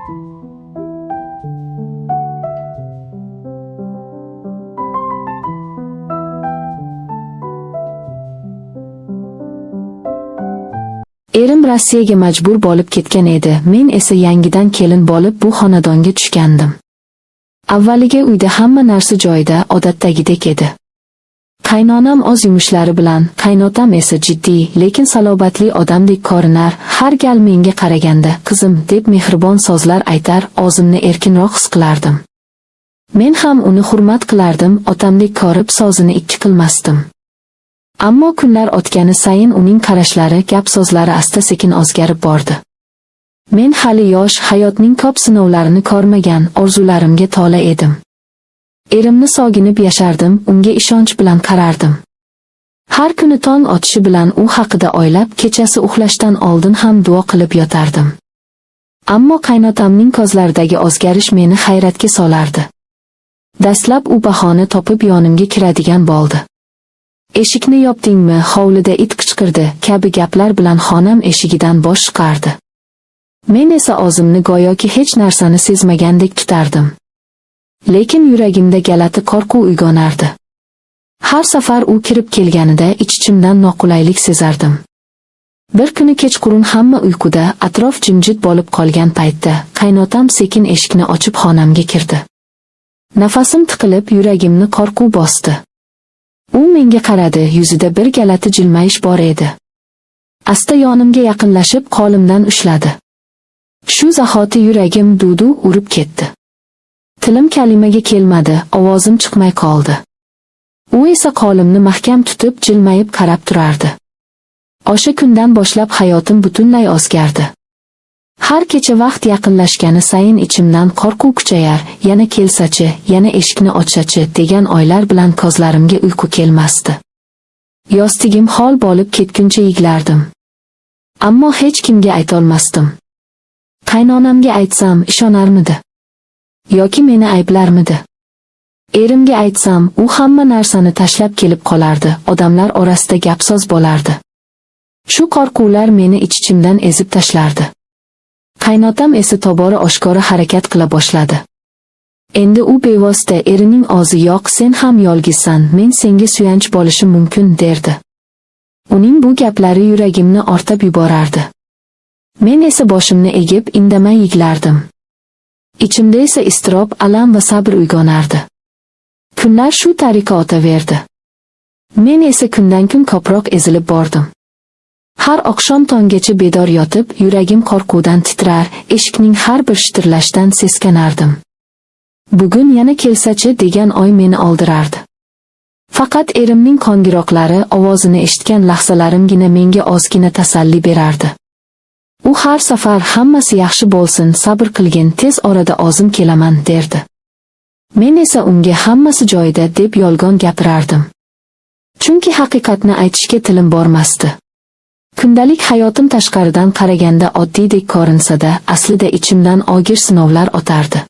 Erim Rossiyaga majbur bo'lib ketgan edi, men esa yangidan kelin bo'lib bu xonadonga tushgandim. Avvaliga uyda hamma narsa joyida, odatdagidek edi. Qaynonam oz yumushlari bilan, qaynotam esa jiddiy, lekin salobatli odamdek ko'rinar, har gal menga qaraganda, qizim, deb mehribon so'zlar aytar, o'zimni erkinroq his qilardim. Men ham uni hurmat qilardim, otamdek ko'rib so'zini ikki qilmasdim. Ammo kunlar o'tgani sayin uning qarashlari, gap-so'zlari asta-sekin o'zgarib bordi. Men hali yosh, hayotning ko'p sinovlarini ko'rmagan, orzularimga to'la edim. Erimni sog'inib yashardim, unga ishonch bilan qarardim. Har kuni tong otishi bilan u haqida o'ylab, kechasi uxlashdan oldin ham duo qilib yotardim. Ammo qaynotamning ko'zlaridagi o'zgarish meni hayratga solardi. Dastlab u bahona topib yonimga kiradigan bo'ldi. Eshikni yopdingmi, hovlida it qichqirdi, kabi gaplar bilan xonam eshigidan bosh chiqardi. Men esa o'zimni go'yoki hech narsani sezmagandek tutardim. Lekin yuragimda galati qo'rquv uyg'onardi. Har safar u kirib kelganida ich-ichimdan noqulaylik sezardim. Bir kuni kechqurun hamma uyquda, atrof jimjit bo'lib qolgan paytda, qaynotam sekin eshikni ochib xonamga kirdi. Nafasim tiqilib, yuragimni qo'rquv bosdi. U menga qaradi, yuzida bir galati jilmayish bor edi. Asta yonimga yaqinlashib qo'limdan ushladi. Shu zahoti yuragim duv-duv urib ketdi. Tilim kalimaga kelmadi, ovozim chiqmay qoldi. U esa qo'limni mahkam tutib, jilmayib qarab turardi. O'sha kundan boshlab hayotim butunlay o'zgardi. Har kecha vaqt yaqinlashgani sayin ichimdan qo'rquv kuchayar, yana kelsachi, yana eshikni ochsachi degan o'ylar bilan ko'zlarimga uyqu kelmasdi. Yostigim hol bo'lib ketguncha yiglardim. Ammo hech kimga aytolmasdim. Qaynonamga aytsam ishonarmidi? Yoki meni ayblarmidi? Erimga aytsam, u hamma narsani tashlab kelib qolardi, odamlar orasida gap-so'z bo'lardi. Shu qo'rquvlar meni ich-ichimdan ezib tashlardi. Qaynotam esa tobora oshkora harakat qila boshladi. Endi u bevosita erining o'zi yo'q, sen ham yolg'izsan, men senga suyanch bo'lishim mumkin derdi. Uning bu gaplari yuragimni ortab yuborardi. Men esa boshimni egib, indamay yiglardim. Ichimda esa iztirob, alam va sabr uyg'onardi. Kunlar shu tariqa o'taverdi. Men esa kundan-kun ko'proq ezilib bordim. Har oqshom tonggacha bedor yotib, yuragim qo'rquvdan titrar, eshikning har bir shitirlashdan seskanardim. Bugun yana kelsachi degan o'y meni oldirardi. Faqat erimning qo'ng'iroqlari, ovozini eshitgan lahzalarimgina menga ozgina tasalli berardi. U har safar hammasi yaxshi bo'lsin, sabr qilgin, tez orada o'zim kelaman derdi. Men esa unga hammasi joyida deb yolg'on gapirardim. Chunki haqiqatni aytishga tilim bormasdi. Kundalik hayotim tashqaridan qaraganda oddiydek ko'rinsa-da, aslida ichimdan og'ir sinovlar o'tardi.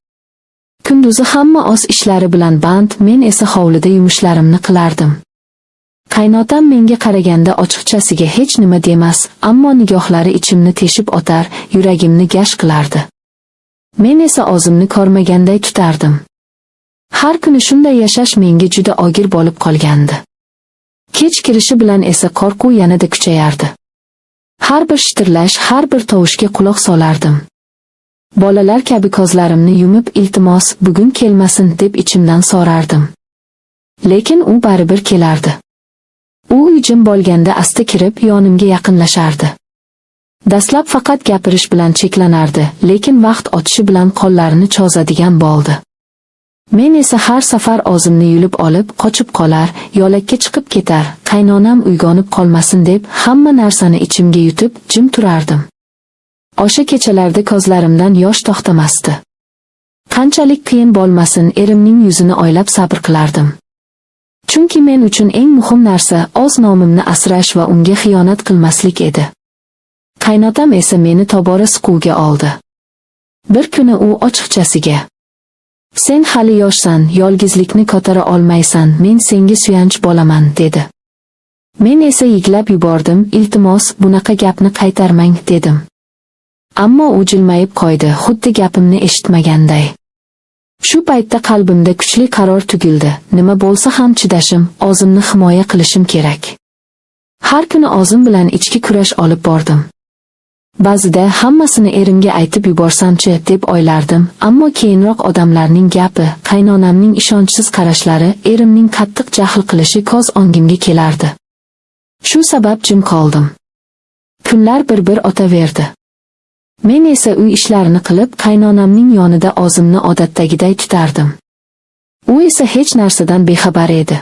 Kunduzi hamma o'z ishlari bilan band, men esa hovlida yumushlarimni qilardim. Qaynotam menga qaraganda ochiqchasiga hech nima demas, ammo nigohlari ichimni teshib o'tar, yuragimni gash qilardi. Men esa o'zimni ko'rmaganday tutardim. Har kuni shunday yashash menga juda og'ir bo'lib qolgandi. Kech kirishi bilan esa qo'rquv yanada kuchayardi. Har bir shitirlash, har bir tovushga quloq solardim. Bolalar kabi ko'zlarimni yumib, iltimos, bugun kelmasin deb ichimdan so'rardim. Lekin u baribir kelardi. U jim bo'lganda asta kirib, yonimga yaqinlashardi. Dastlab faqat gapirish bilan cheklanardi, lekin vaqt o'tishi bilan qo'llarini cho'zadigan bo'ldi. Men esa har safar o'zimni yulib olib, qochib qolar, yo'lakka chiqib ketar, qaynonam uyg'onib qolmasin deb hamma narsani ichimga yutib, jim turardim. O'sha kechalarda ko'zlarimdan yosh to'xtamasdi. Qanchalik qiyin bo'lmasin, erimning yuzini o'ylab sabr qilardim. Chunki men uchun eng muhim narsa o'z nomimni asrash va unga xiyonat qilmaslik edi. Qaynotam esa meni tobora siquvga oldi. Bir kuni u ochiqchasiga: "Sen hali yoshsan, yolg'izlikni ko'tara olmaysan, men senga suyanch bo'laman" dedi. Men esa yiglab yubordim, "Iltimos, bunaqa gapni qaytarmang" dedim. Ammo u jilmayib qo'ydi, xuddi gapimni eshitmaganday. Shu paytda qalbimda kuchli qaror tugildi. Nima bo'lsa ham chidashim, o'zimni himoya qilishim kerak. Har kuni o'zim bilan ichki kurash olib bordim. Ba'zida hammasini erimga aytib yuborsamchi deb o'ylardim, ammo keyinroq odamlarning gapi, qaynonamning ishonchsiz qarashlari, erimning qattiq jahl qilishi ko'z o'ngimga kelardi. Shu sabab jim qoldim. Kunlar bir o'taverdi. Men esa uy ishlarini qilib, qaynonamning yonida o'zimni odatdagiday tutardim. U esa hech narsadan bexabar edi.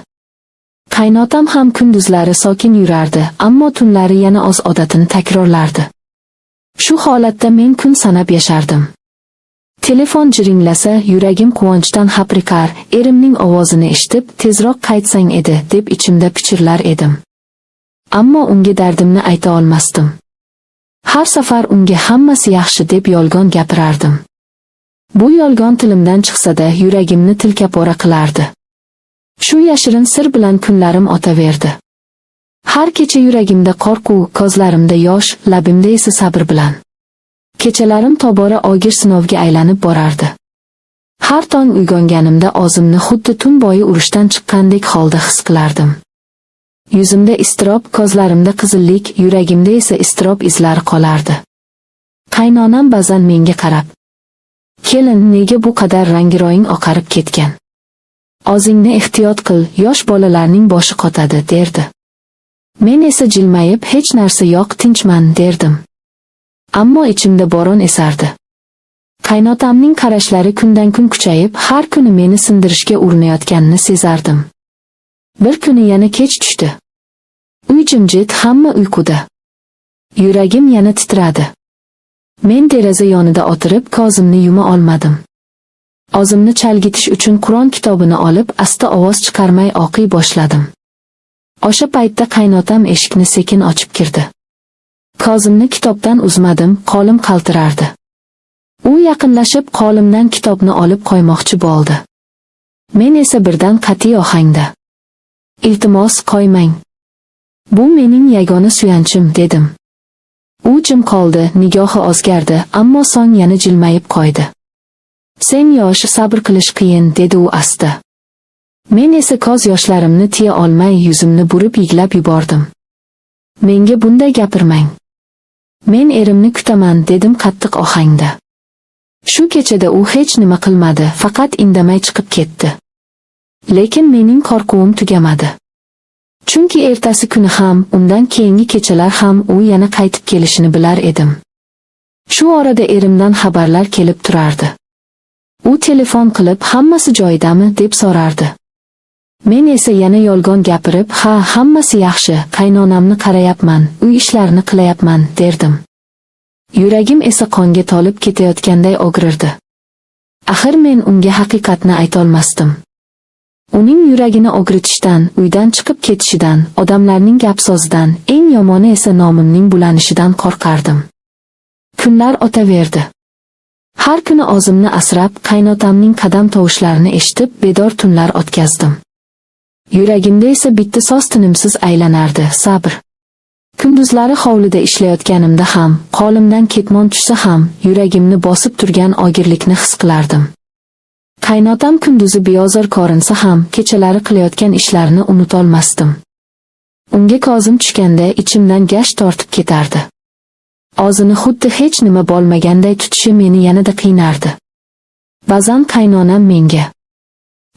Qaynotam ham kunduzlari sokin yurardi, ammo tunlari yana o'z odatini takrorlardi. Shu holatda men kun sanab yashardim. Telefon jiringlasa, yuragim quvonchdan hapriqar, erimning ovozini eshitib, tezroq qaytsang edi, deb ichimda pichirlar edim. Ammo unga dardimni ayta olmasdim. Har safar unga hammasi yaxshi deb yolg'on gapirardim. Bu yolg'on tilimdan chiqsa-da, yuragimni tilkapora qilardi. Shu yashirin sir bilan kunlarim o'taverdi. Har kecha yuragimda qo'rquv, ko'zlarimda yosh, labimda esa sabr bilan. Kechalarim tobora og'ir sinovga aylanib borardi. Har tong uyg'onganimda o'zimni xuddi tun bo'yi urushdan chiqqandek holda his qilardim. Yuzimda iztirob, ko'zlarimda qizillik, yuragimda esa iztirob izlari qolardi. Qaynonam ba'zan menga qarab, "Kelin, nega bu qadar rangiroying oqarib ketgan? O'zingni ehtiyot qil, yosh bolalarning boshi qotadi", derdi. Men esa jilmayib, "Hech narsa yo'q, tinchman", derdim. Ammo ichimda bo'ron esardi. Qaynotamning qarashlari kundan kun kuchayib, har kuni meni sindirishga urinayotganini sezardim. Bir kuni yana kech tushdi. Uy jimjit, hamma uyquda. Yuragim yana titradi. Men deraza yonida o'tirib, ko'zimni yuma olmadim. O'zimni chalg'itish uchun Qur'on kitobini olib, asta ovoz chiqarmay o'qiy boshladim. O'sha paytda qaynotam eshikni sekin ochib kirdi. Ko'zimni kitobdan uzmadim, qo'lim qaltirardi. U yaqinlashib, qo'limdan kitobni olib qo'ymoqchi bo'ldi. Men esa birdan qat'iy ohangda, "Iltimos, qo'ymang. Bu mening yagona suyanchim", dedim. U jim qoldi, nigohi o'zgardi, ammo so'ng yana jilmayib qo'ydi. "Sen yosh, sabr qilish qiyin", dedi u asta. Men esa ko'z yoshlarimni tiya olmay, yuzimni burib yig'lab yubordim. "Menga bunday gapirmang. Men erimni kutaman", dedim qattiq ohangda. Shu kechada u hech nima qilmadi, faqat indamay chiqib ketdi. Lekin mening qo'rquvim tugamadi. Chunki ertasi kuni ham, undan keyingi kechalar ham u yana qaytib kelishini bilar edim. Shu orada erimdan xabarlar kelib turardi. U telefon qilib, "Hammasi joyidami?" deb so'rardi. Men esa yana yolg'on gapirib, "Ha, hammasi yaxshi, qaynonamni qarayapman, uy ishlarini qilayapman", derdim. Yuragim esa qonga to'lib ketayotganday og'rirdi. Axir men unga haqiqatni aytolmasdim. Uning yuragini og'ritishdan, uydan chiqib ketishidan, odamlarning gap-so'zidan, eng yomoni esa nomimning bulanishidan qo'rqardim. Kunlar o'taverdi. Har kuni o'zimni asrab, qaynotamning qadam tovushlarini eshitib, bedor tunlar o'tkazdim. Yuragimda esa bitta so'z tinimsiz aylanardi, sabr. Kunduzlari hovlida ishlayotganimda ham, qo'limdan ketmon tushsa ham, yuragimni bosib turgan og'irlikni his qilardim. Qaynotam kunduzi beozor ko'rinsa ham, kechalari qilayotgan ishlarini unutolmasdim. Unga ko'zim tushganda ichimdan gasht tortib ketardi. O'zini xuddi hech nima bo'lmaganday tutishi meni yanada qiynardi. Ba'zan qaynonam menga,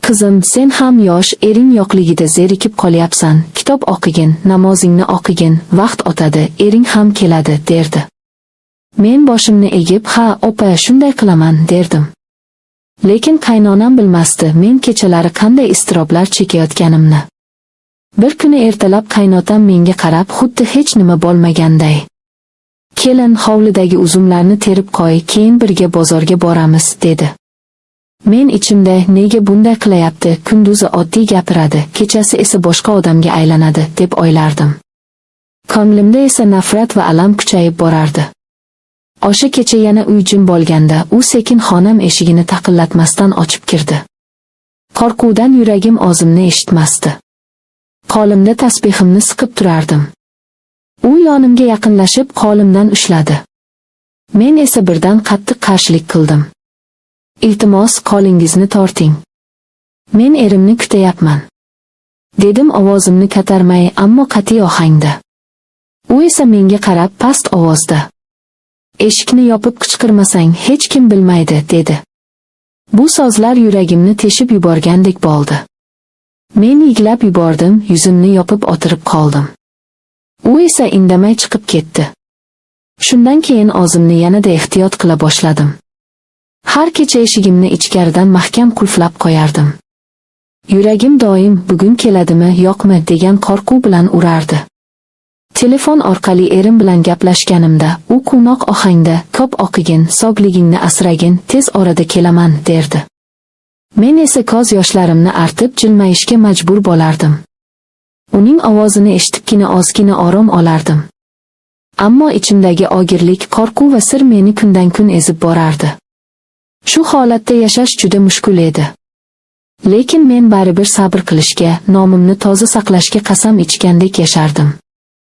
"Qizim, sen ham yosh, ering yo'qligida zerikib qolyapsan, kitob o'qigin, namozingni o'qigin, vaqt o'tadi, ering ham keladi", derdi. Men boshimni egib, "Ha, opa, shunday qilaman", derdim. Lekin qaynonam bilmasdi men kechalari qanday iztiroblar chekayotganimni. Bir kuni ertalab qaynotam menga qarab, xuddi hech nima bo'lmaganday, "Kelin, hovlidagi uzumlarni terib qo'y, keyin birga bozorga boramiz", dedi. Men ichimda, nega bunday qilayapti, kunduzi oddiy gapiradi, kechasi esa boshqa odamga aylanadi, deb o'ylardim. Ko'nglimda esa nafrat va alam kuchayib borardi. O'sha kecha yana uy jim bo'lganda, u sekin xonam eshigini taqillatmasdan ochib kirdi. Qo'rquvdan yuragim o'zimni eshitmasdi. Qo'limda tasbihimni siqib turardim. U yonimga yaqinlashib, qo'limdan ushladi. Men esa birdan qattiq qarshilik qildim. Iltimos, qo'lingizni torting. Men erimni kutayapman. Dedim ovozimni ko'tarmay, ammo qat'iy ohangda. U esa menga qarab past ovozda. Eshikni yopib qichqirmasang hech kim bilmaydi, dedi. Bu so'zlar yuragimni teshib yuborgandek bo'ldi. Men yiglab yubordim, yuzimni yopib o'tirib qoldim. U esa indamay chiqib ketdi. Shundan keyin o'zimni yanada ehtiyot qila boshladim. Har kecha eshigimni ichkaridan mahkam qulflab qo'yardim. Yuragim doim bugun keladimi, yo'qmi degan qo'rquv bilan urardi. Telefon orqali erim bilan gaplashganimda, u quvnoq ohangda, "Ko'p o'qigin, sog'ligingni asragin, tez orada kelaman", derdi. Men esa ko'z yoshlarimni artib jilmayishga majbur bo'lardim. Uning ovozini eshitibgina ozgina orom olardim. Ammo ichimdagi og'irlik, qo'rquv va sir meni kundan-kun ezib borardi. Shu holatda yashash juda mushkul edi. Lekin men baribir sabr qilishga, nomimni toza saqlashga qasam ichgandek yashardim.